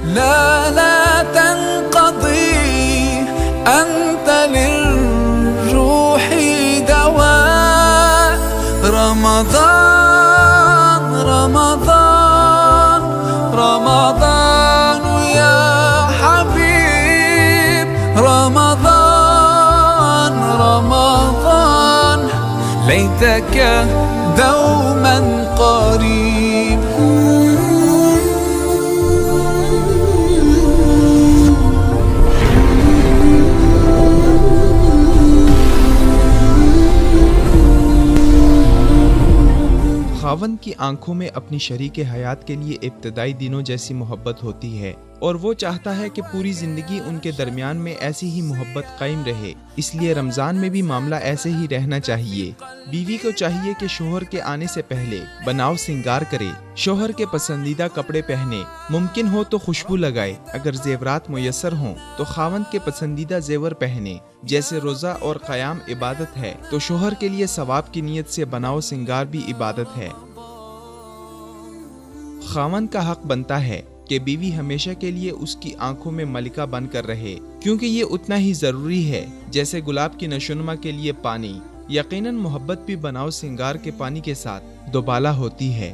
لا لا تنقضي، أنت للروح دواء. رمضان رمضان رمضان يا حبيب، رمضان رمضان ليتك دوما قريب. खावंद की आंखों में अपनी शरीके हयात के लिए इब्तदाई दिनों जैसी मोहब्बत होती है और वो चाहता है कि पूरी जिंदगी उनके दरमियान में ऐसी ही मोहब्बत कायम रहे। इसलिए रमजान में भी मामला ऐसे ही रहना चाहिए। बीवी को चाहिए कि शोहर के आने से पहले बनाव सिंगार करे, शोहर के पसंदीदा कपड़े पहने, मुमकिन हो तो खुशबू लगाए, अगर जेवरात मुयस्सर हों तो खावंद के पसंदीदा जेवर पहने। जैसे रोजा और क़याम इबादत है तो शोहर के लिए सवाब की नीयत से बनाव सिंगार भी इबादत है। खावंद का हक बनता है कि बीवी हमेशा के लिए उसकी आंखों में मलिका बनकर रहे, क्योंकि ये उतना ही जरूरी है जैसे गुलाब की नशोनुमा के लिए पानी। यकीनन मोहब्बत भी बनाव सिंगार के पानी के साथ दोबाला होती है।